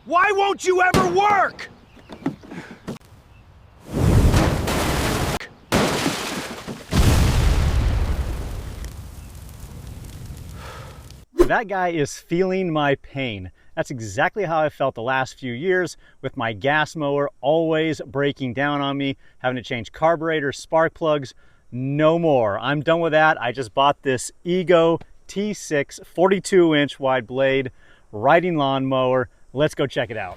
Why won't you ever work? That guy is feeling my pain. That's exactly how I felt the last few years with my gas mower always breaking down on me, having to change carburetors, spark plugs. No more. I'm done with that. I just bought this Ego T6 42-inch wide blade riding lawn mower. Let's go check it out.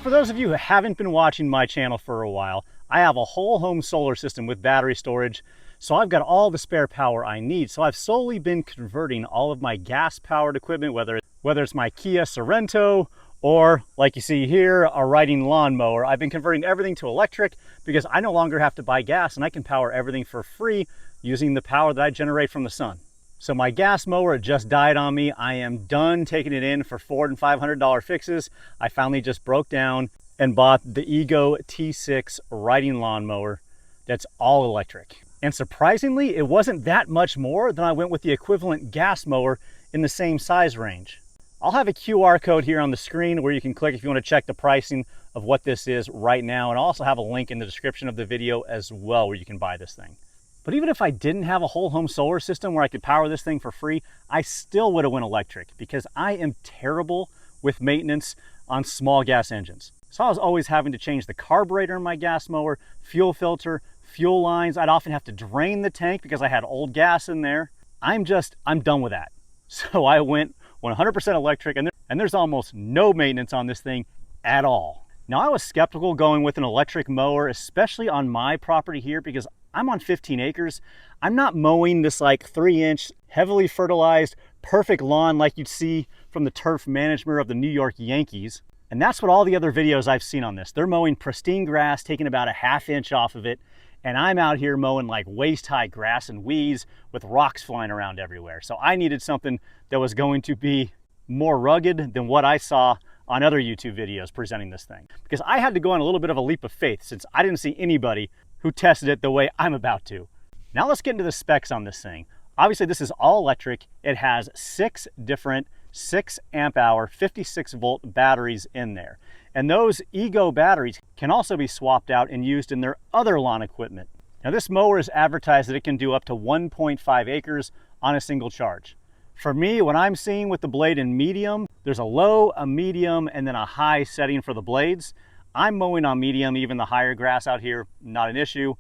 For those of you who haven't been watching my channel for a while, I have a whole home solar system with battery storage, so I've got all the spare power I need. So I've slowly been converting all of my gas-powered equipment, whether it's my Kia Sorento or, like you see here, a riding lawnmower. I've been converting everything to electric because I no longer have to buy gas and I can power everything for free using the power that I generate from the sun. So my gas mower just died on me. I am done taking it in for $400 and $500 fixes. I finally just broke down and bought the Ego T6 riding lawnmower that's all electric. And surprisingly, it wasn't that much more than I went with the equivalent gas mower in the same size range. I'll have a QR code here on the screen where you can click if you want to check the pricing of what this is right now. And I'll also have a link in the description of the video as well where you can buy this thing. But even if I didn't have a whole home solar system where I could power this thing for free, I still would have went electric because I am terrible with maintenance on small gas engines. So I was always having to change the carburetor in my gas mower, fuel filter, fuel lines. I'd often have to drain the tank because I had old gas in there. I'm done with that. So I went 100% electric and there's almost no maintenance on this thing at all. Now I was skeptical going with an electric mower, especially on my property here because I'm on 15 acres. I'm not mowing this like 3-inch, heavily fertilized, perfect lawn like you'd see from the turf manager of the New York Yankees. And that's what all the other videos I've seen on this. They're mowing pristine grass, taking about a ½ inch off of it. And I'm out here mowing like waist-high grass and weeds with rocks flying around everywhere. So I needed something that was going to be more rugged than what I saw on other YouTube videos presenting this thing. Because I had to go on a little bit of a leap of faith since I didn't see anybody who tested it the way I'm about to. Now let's get into the specs on this thing. Obviously this is all electric. It has 6 different 6 amp hour 56 volt batteries in there. And those Ego batteries can also be swapped out and used in their other lawn equipment. Now this mower is advertised that it can do up to 1.5 acres on a single charge. For me, what I'm seeing with the blade in medium, there's a low, a medium, and then a high setting for the blades. I'm mowing on medium, even the higher grass out here, not an issue,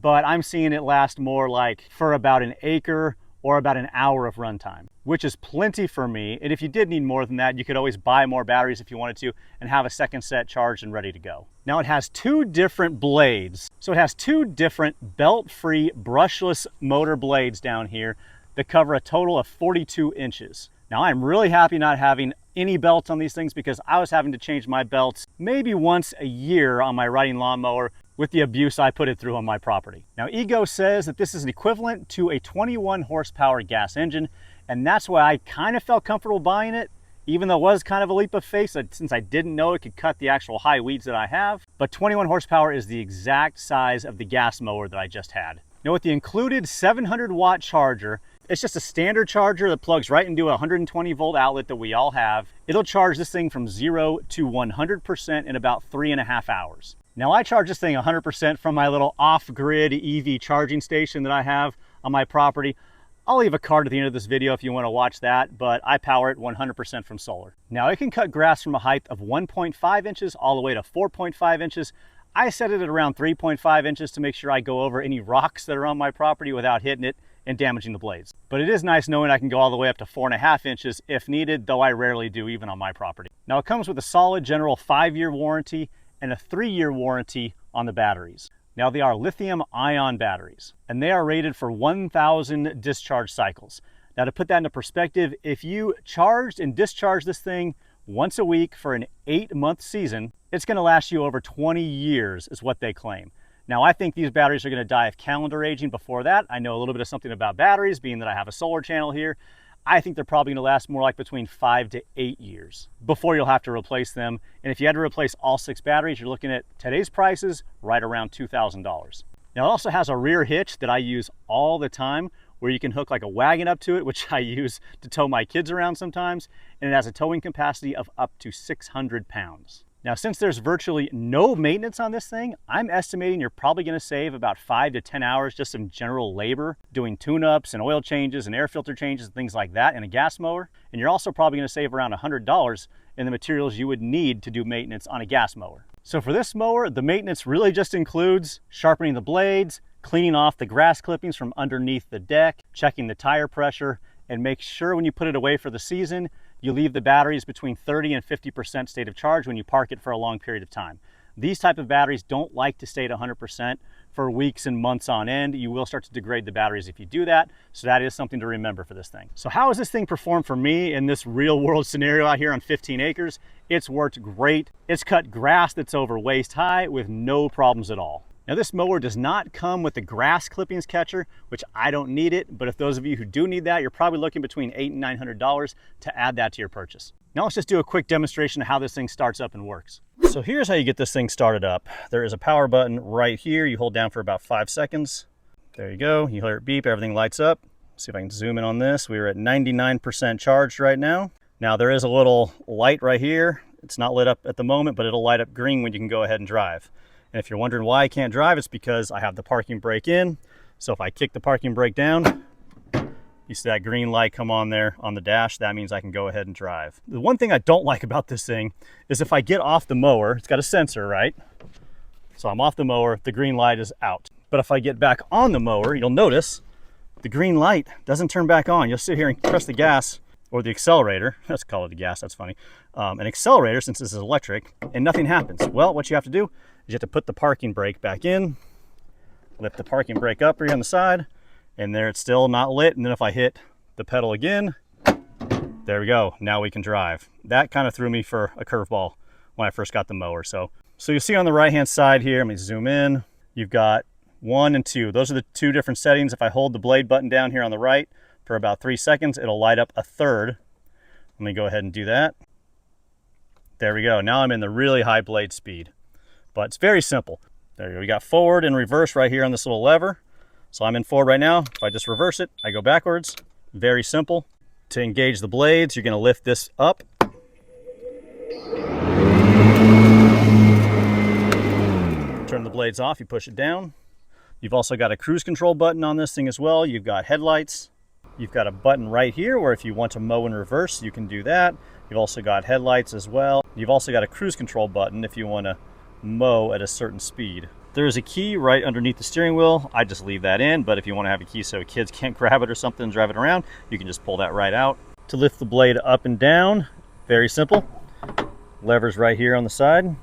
but I'm seeing it last more like for about an acre or about an hour of runtime, which is plenty for me. And if you did need more than that, you could always buy more batteries if you wanted to and have a second set charged and ready to go. Now it has 2 different blades. So it has 2 different belt-free brushless motor blades down here that cover a total of 42 inches. Now I'm really happy not having any belts on these things because I was having to change my belts maybe once a year on my riding lawnmower with the abuse I put it through on my property. Now Ego says that this is equivalent to a 21 horsepower gas engine, and that's why I kind of felt comfortable buying it, even though it was kind of a leap of faith since I didn't know it could cut the actual high weeds that I have. But 21 horsepower is the exact size of the gas mower that I just had. Now with the included 700 watt charger, it's just a standard charger that plugs right into a 120 volt outlet that we all have. It'll charge this thing from 0 to 100% in about 3.5 hours. Now I charge this thing 100% from my little off-grid EV charging station that I have on my property. I'll leave a card at the end of this video if you want to watch that, but I power it 100% from solar. Now it can cut grass from a height of 1.5 inches all the way to 4.5 inches. I set it at around 3.5 inches to make sure I go over any rocks that are on my property without hitting it and damaging the blades. But it is nice knowing I can go all the way up to 4.5 inches if needed, though I rarely do even on my property. Now it comes with a solid general 5-year warranty and a 3-year warranty on the batteries. Now they are lithium ion batteries and they are rated for 1,000 discharge cycles. Now to put that into perspective, if you charged and discharged this thing once a week for an 8-month season, it's going to last you over 20 years is what they claim. Now I think these batteries are going to die of calendar aging before that. I know a little bit of something about batteries, being that I have a solar channel here. I think they're probably gonna last more like between 5 to 8 years before you'll have to replace them. And if you had to replace all 6 batteries, you're looking at today's prices right around $2,000. Now it also has a rear hitch that I use all the time where you can hook like a wagon up to it, which I use to tow my kids around sometimes. And it has a towing capacity of up to 600 pounds. Now, since there's virtually no maintenance on this thing, I'm estimating you're probably gonna save about 5 to 10 hours just some general labor, doing tune-ups and oil changes and air filter changes and things like that in a gas mower. And you're also probably gonna save around $100 in the materials you would need to do maintenance on a gas mower. So for this mower, the maintenance really just includes sharpening the blades, cleaning off the grass clippings from underneath the deck, checking the tire pressure, and make sure when you put it away for the season, you leave the batteries between 30 and 50% state of charge when you park it for a long period of time. These type of batteries don't like to stay at 100% for weeks and months on end. You will start to degrade the batteries if you do that. So that is something to remember for this thing. So how has this thing performed for me in this real world scenario out here on 15 acres? It's worked great. It's cut grass that's over waist high with no problems at all. Now this mower does not come with the grass clippings catcher, which I don't need it, but if those of you who do need that, you're probably looking between $800 and $900 to add that to your purchase. Now let's just do a quick demonstration of how this thing starts up and works. So here's how you get this thing started up. There is a power button right here. You hold down for about 5 seconds. There you go. You hear it beep, everything lights up. See if I can zoom in on this. We're at 99% charged right now. Now there is a little light right here. It's not lit up at the moment, but it'll light up green when you can go ahead and drive. And if you're wondering why I can't drive, it's because I have the parking brake in. So if I kick the parking brake down, you see that green light come on there on the dash. That means I can go ahead and drive. The one thing I don't like about this thing is if I get off the mower, it's got a sensor, right? So I'm off the mower, the green light is out. But if I get back on the mower, you'll notice the green light doesn't turn back on. You'll sit here and press the gas or the accelerator. Let's call it the gas, that's funny. An accelerator, since this is electric, and nothing happens. Well, what you have to do is you have to put the parking brake back in, lift the parking brake up here on the side, and there it's still not lit. And then if I hit the pedal again, there we go. Now we can drive. That kind of threw me for a curveball when I first got the mower. So you see on the right-hand side here, let me zoom in. You've got 1 and 2. Those are the 2 different settings. If I hold the blade button down here on the right for about 3 seconds, it'll light up a third. Let me go ahead and do that. There we go. Now I'm in the really high blade speed. But it's very simple. There you go. We got forward and reverse right here on this little lever. So I'm in forward right now. If I just reverse it, I go backwards. Very simple. To engage the blades, you're going to lift this up. Turn the blades off, you push it down. You've also got a cruise control button on this thing as well. You've got headlights. You've got a button right here where if you want to mow in reverse, you can do that. You've also got headlights as well. You've also got a cruise control button if you want to mow at a certain speed. There's a key right underneath the steering wheel. I just leave that in, but if you want to have a key so kids can't grab it or something and drive it around, you can just pull that right out. To lift the blade up and down, very simple. Levers right here on the side.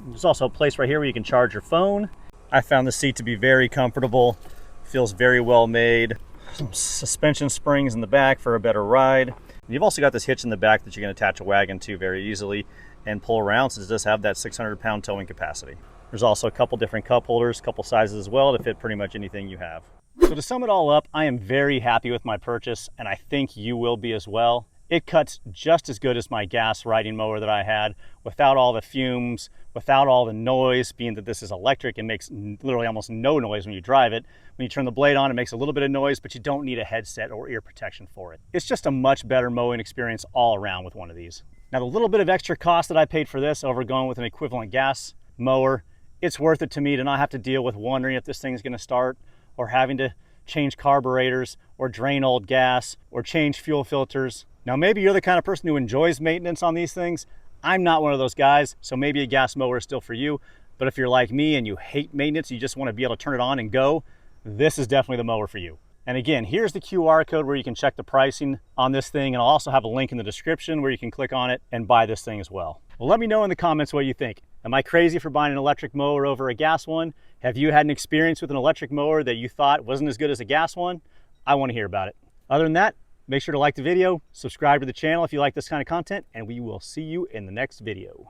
There's also a place right here where you can charge your phone. I found the seat to be very comfortable. Feels very well made. Some suspension springs in the back for a better ride. You've also got this hitch in the back that you can attach a wagon to very easily and pull around, since it does have that 600-pound towing capacity. There's also a couple different cup holders, a couple sizes as well to fit pretty much anything you have. So to sum it all up, I am very happy with my purchase, and I think you will be as well. It cuts just as good as my gas riding mower that I had, without all the fumes, without all the noise, being that this is electric and makes literally almost no noise when you drive it. When you turn the blade on, it makes a little bit of noise, but you don't need a headset or ear protection for it. It's just a much better mowing experience all around with one of these. Now, the little bit of extra cost that I paid for this over going with an equivalent gas mower, it's worth it to me to not have to deal with wondering if this thing's gonna start, or having to change carburetors, or drain old gas, or change fuel filters. Now, maybe you're the kind of person who enjoys maintenance on these things. I'm not one of those guys, so maybe a gas mower is still for you. But if you're like me and you hate maintenance, you just want to be able to turn it on and go, this is definitely the mower for you. And again, here's the QR code where you can check the pricing on this thing, and I'll also have a link in the description where you can click on it and buy this thing as well. Well, let me know in the comments what you think. Am I crazy for buying an electric mower over a gas one? Have you had an experience with an electric mower that you thought wasn't as good as a gas one? I want to hear about it. Other than that, make sure to like the video, subscribe to the channel if you like this kind of content, and we will see you in the next video.